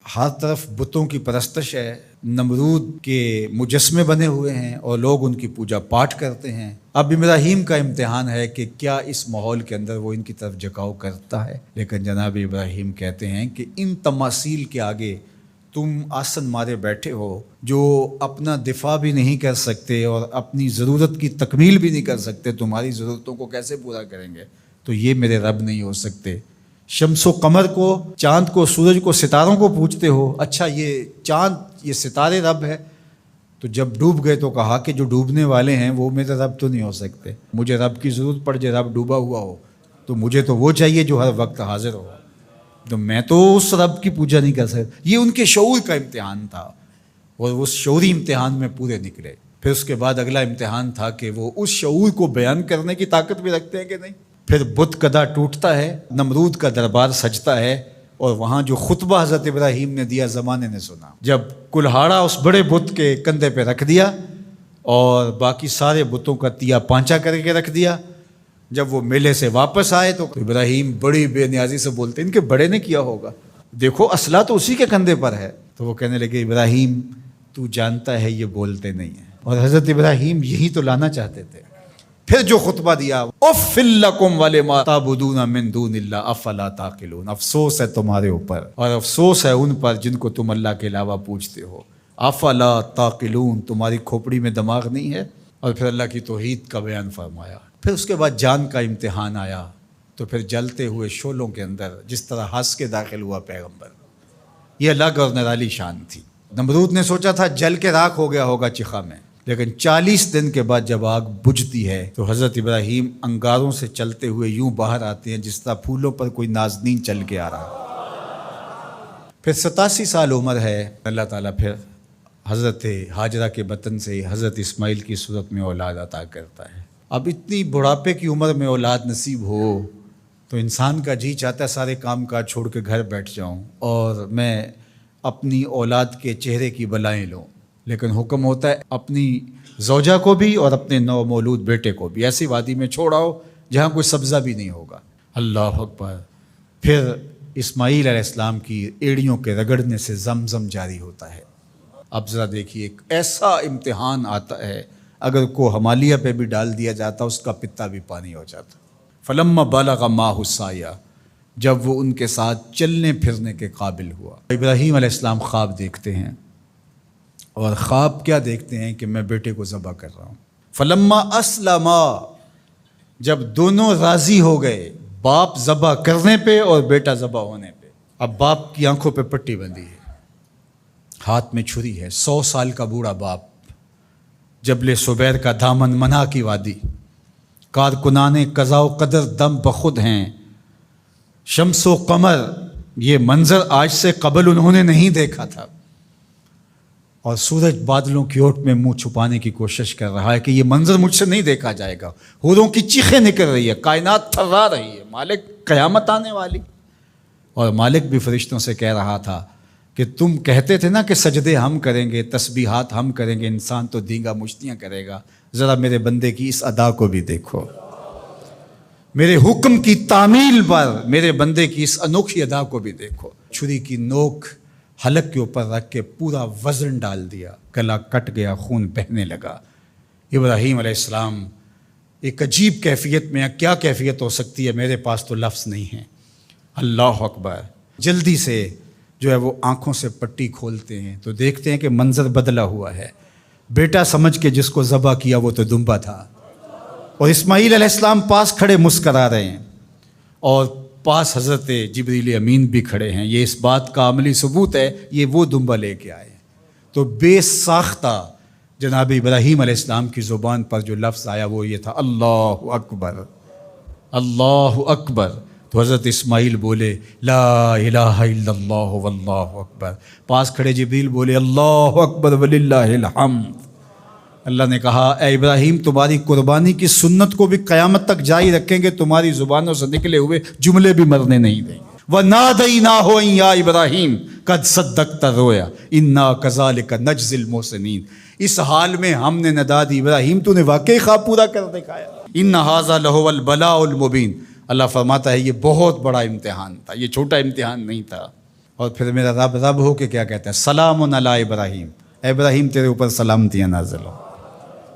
ہر طرف بتوں کی پرستش ہے، نمرود کے مجسمے بنے ہوئے ہیں اور لوگ ان کی پوجا پاٹ کرتے ہیں۔ اب ابراہیم کا امتحان ہے کہ کیا اس ماحول کے اندر وہ ان کی طرف جھکاؤ کرتا ہے، لیکن جناب ابراہیم کہتے ہیں کہ ان تماثیل کے آگے تم آسن مارے بیٹھے ہو، جو اپنا دفاع بھی نہیں کر سکتے اور اپنی ضرورت کی تکمیل بھی نہیں کر سکتے، تمہاری ضرورتوں کو کیسے پورا کریں گے؟ تو یہ میرے رب نہیں ہو سکتے۔ شمس و قمر کو، چاند کو، سورج کو، ستاروں کو پوجتے ہو، اچھا یہ چاند، یہ ستارے رب ہے؟ تو جب ڈوب گئے تو کہا کہ جو ڈوبنے والے ہیں وہ میرے رب تو نہیں ہو سکتے، مجھے رب کی ضرورت پڑ جائے، رب ڈوبا ہوا ہو تو مجھے تو وہ چاہیے جو ہر وقت حاضر ہو، تو میں تو اس رب کی پوجا نہیں کر سکتا۔ یہ ان کے شعور کا امتحان تھا اور اس شعوری امتحان میں پورے نکلے۔ پھر اس کے بعد اگلا امتحان تھا کہ وہ اس شعور کو بیان کرنے کی طاقت بھی رکھتے ہیں کہ نہیں۔ پھر بت کدا ٹوٹتا ہے، نمرود کا دربار سجتا ہے، اور وہاں جو خطبہ حضرت ابراہیم نے دیا زمانے نے سنا، جب کلہاڑا اس بڑے بت کے کندھے پہ رکھ دیا اور باقی سارے بتوں کا تیا پانچا کر کے رکھ دیا، جب وہ میلے سے واپس آئے تو ابراہیم بڑی بے نیازی سے بولتے ان کے بڑے نے کیا ہوگا، دیکھو اسلحہ تو اسی کے کندھے پر ہے۔ تو وہ کہنے لگے ابراہیم تو جانتا ہے یہ بولتے نہیں ہیں، اور حضرت ابراہیم یہی تو لانا چاہتے تھے۔ پھر جو خطبہ دیا، اف لکم ولما تعبدون من دون اللہ افلا تعقلون، افسوس ہے تمہارے اوپر اور افسوس ہے ان پر جن کو تم اللہ کے علاوہ پوجتے ہو، افلا تعقلون، تمہاری کھوپڑی میں دماغ نہیں ہے۔ اور پھر اللہ کی توحید کا بیان فرمایا۔ پھر اس کے بعد جان کا امتحان آیا، تو پھر جلتے ہوئے شعلوں کے اندر جس طرح ہنس کے داخل ہوا پیغمبر، یہ الگ اور نرالی شان تھی۔ نمرود نے سوچا تھا جل کے راکھ ہو گیا ہوگا چخا میں، لیکن 40 دن کے بعد جب آگ بجھتی ہے تو حضرت ابراہیم انگاروں سے چلتے ہوئے یوں باہر آتے ہیں جس طرح پھولوں پر کوئی نازنین چل کے آ رہا۔ پھر 87 سال عمر ہے، اللہ تعالیٰ پھر حضرت ہاجرہ کے بطن سے حضرت اسماعیل کی صورت میں اولاد عطا کرتا ہے۔ اب اتنی بڑھاپے کی عمر میں اولاد نصیب ہو تو انسان کا جی چاہتا ہے سارے کام کاج چھوڑ کے گھر بیٹھ جاؤں اور میں اپنی اولاد کے چہرے کی بلائیں لوں، لیکن حکم ہوتا ہے اپنی زوجہ کو بھی اور اپنے نو مولود بیٹے کو بھی ایسی وادی میں چھوڑاؤ جہاں کوئی سبزہ بھی نہیں ہوگا۔ اللہ اکبر۔ پھر اسماعیل علیہ السلام کی ایڑیوں کے رگڑنے سے زمزم جاری ہوتا ہے۔ اب ذرا دیکھیے، ایک ایسا امتحان آتا ہے، اگر کو ہمالیہ پہ بھی ڈال دیا جاتا اس کا پتا بھی پانی ہو جاتا۔ فلما بلغ معہ السعی، جب وہ ان کے ساتھ چلنے پھرنے کے قابل ہوا۔ ابراہیم علیہ السلام خواب دیکھتے ہیں، اور خواب کیا دیکھتے ہیں کہ میں بیٹے کو ذبح کر رہا ہوں۔ فلما اسلما، جب دونوں راضی ہو گئے، باپ ذبح کرنے پہ اور بیٹا ذبح ہونے پہ۔ اب باپ کی آنکھوں پہ پٹی بندھی ہے، ہاتھ میں چھری ہے، 100 سال کا بوڑھا باپ، جبل سبیر کا دامن، منہا کی وادی، کارکنان قضاء و قدر دم بخود ہیں، شمس و قمر، یہ منظر آج سے قبل انہوں نے نہیں دیکھا تھا، اور سورج بادلوں کی اوٹ میں منہ چھپانے کی کوشش کر رہا ہے کہ یہ منظر مجھ سے نہیں دیکھا جائے گا، حوروں کی چیخیں نکل رہی ہے، کائنات تھرا رہی ہے، مالک قیامت آنے والی۔ اور مالک بھی فرشتوں سے کہہ رہا تھا کہ تم کہتے تھے نا کہ سجدے ہم کریں گے، تسبیحات ہم کریں گے، انسان تو دینگا مشتیاں کرے گا، ذرا میرے بندے کی اس ادا کو بھی دیکھو، میرے حکم کی تعمیل پر میرے بندے کی اس انوکھی ادا کو بھی دیکھو۔ چھری کی نوک حلق کے اوپر رکھ کے پورا وزن ڈال دیا، گلا کٹ گیا، خون بہنے لگا۔ ابراہیم علیہ السلام ایک عجیب کیفیت میں، کیا کیفیت ہو سکتی ہے، میرے پاس تو لفظ نہیں ہیں۔ اللہ اکبر۔ جلدی سے جو ہے وہ آنکھوں سے پٹی کھولتے ہیں تو دیکھتے ہیں کہ منظر بدلا ہوا ہے، بیٹا سمجھ کے جس کو ذبح کیا وہ تو دمبا تھا، اور اسماعیل علیہ السلام پاس کھڑے مسکرا رہے ہیں، اور پاس حضرت جبریل امین بھی کھڑے ہیں۔ یہ اس بات کا عملی ثبوت ہے یہ وہ دمبا لے کے آئے ہیں۔ تو بے ساختہ جناب ابراہیم علیہ السلام کی زبان پر جو لفظ آیا وہ یہ تھا، اللہ اکبر، اللہ اکبر۔ تو حضرت اسماعیل بولے لا الہ الا اللہ واللہ اکبر، پاس کھڑے جبریل بولے اللہ اکبر وللہ الحمد۔ اللہ نے کہا اے ابراہیم تمہاری قربانی کی سنت کو بھی قیامت تک جاری رکھیں گے، تمہاری زبانوں سے نکلے ہوئے جملے بھی مرنے نہیں دیں گے۔ وَنَادَيْنَاهُ أَن يَا إِبْرَاهِيمُ قَدْ صَدَّقْتَ الرُّؤْيَا إِنَّا كَذَلِكَ نَجْزِي الْمُحْسِنِينَ، اس حال میں ہم نے ندا دی ابراہیم تو نے واقعی خواب پورا کر دکھایا۔ إِنَّ هَذَا لَهُوَ الْبَلَاءُ الْمُبِينُ، اللہ فرماتا ہے یہ بہت بڑا امتحان تھا، یہ چھوٹا امتحان نہیں تھا۔ اور پھر میرا رب رب ہو کے کیا کہتا ہے؟ سلام علی ابراہیم، اے ابراہیم تیرے اوپر سلامتیاں نازل ہو۔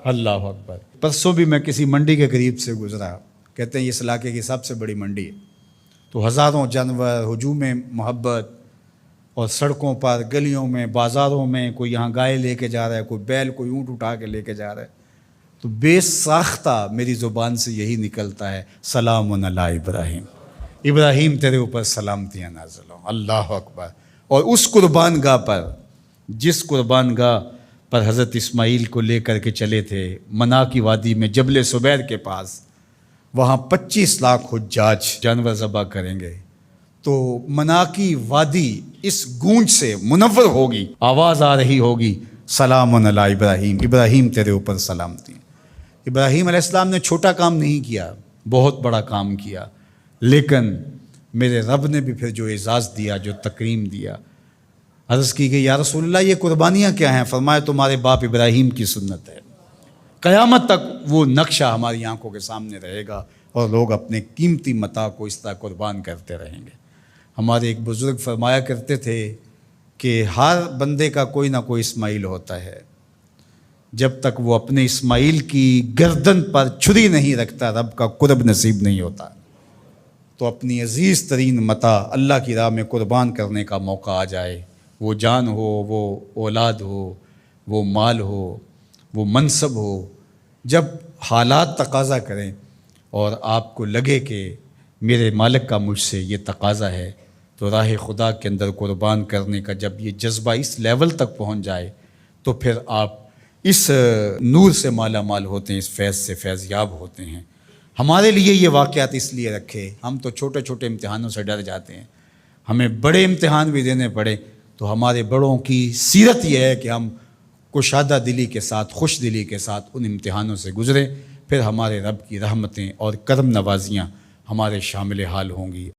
اللہ اکبر۔ پرسوں بھی میں کسی منڈی کے قریب سے گزرا، کہتے ہیں اس علاقے کی سب سے بڑی منڈی ہے، تو ہزاروں جانور، ہجوم محبت، اور سڑکوں پر، گلیوں میں، بازاروں میں کوئی یہاں گائے لے کے جا رہا ہے، کوئی بیل، کوئی اونٹ اٹھا کے لے کے جا رہا ہے، تو بے ساختہ میری زبان سے یہی نکلتا ہے، سلام علی ابراہیم، ابراہیم تیرے اوپر سلامتیاں نازل ہوں۔ اللہ اکبر۔ اور اس قربان گاہ پر، جس قربان گاہ پر حضرت اسماعیل کو لے کر کے چلے تھے، منا کی وادی میں جبل سبیر کے پاس، وہاں 25 لاکھ حجاج جانور ذبح کریں گے، تو منا کی وادی اس گونج سے منور ہوگی، آواز آ رہی ہوگی، سلام علی ابراہیم، ابراہیم تیرے اوپر سلامتی۔ ابراہیم علیہ السلام نے چھوٹا کام نہیں کیا، بہت بڑا کام کیا، لیکن میرے رب نے بھی پھر جو اعزاز دیا، جو تکریم دیا، عرض کی گئی یا رسول اللہ یہ قربانیاں کیا ہیں؟ فرمایا تمہارے باپ ابراہیم کی سنت ہے، قیامت تک وہ نقشہ ہماری آنکھوں کے سامنے رہے گا، اور لوگ اپنے قیمتی متاع کو اس طرح قربان کرتے رہیں گے۔ ہمارے ایک بزرگ فرمایا کرتے تھے کہ ہر بندے کا کوئی نہ کوئی اسماعیل ہوتا ہے، جب تک وہ اپنے اسماعیل کی گردن پر چھری نہیں رکھتا رب کا قرب نصیب نہیں ہوتا۔ تو اپنی عزیز ترین متاع اللہ کی راہ میں قربان کرنے کا موقع آ جائے، وہ جان ہو، وہ اولاد ہو، وہ مال ہو، وہ منصب ہو، جب حالات تقاضا کریں اور آپ کو لگے کہ میرے مالک کا مجھ سے یہ تقاضا ہے، تو راہ خدا کے اندر قربان کرنے کا جب یہ جذبہ اس لیول تک پہنچ جائے، تو پھر آپ اس نور سے مالا مال ہوتے ہیں، اس فیض سے فیض یاب ہوتے ہیں۔ ہمارے لیے یہ واقعات اس لیے رکھے، ہم تو چھوٹے چھوٹے امتحانوں سے ڈر جاتے ہیں، ہمیں بڑے امتحان بھی دینے پڑے تو ہمارے بڑوں کی سیرت یہ ہے کہ ہم کشادہ دلی کے ساتھ، خوش دلی کے ساتھ ان امتحانوں سے گزریں، پھر ہمارے رب کی رحمتیں اور کرم نوازیاں ہمارے شامل حال ہوں گی۔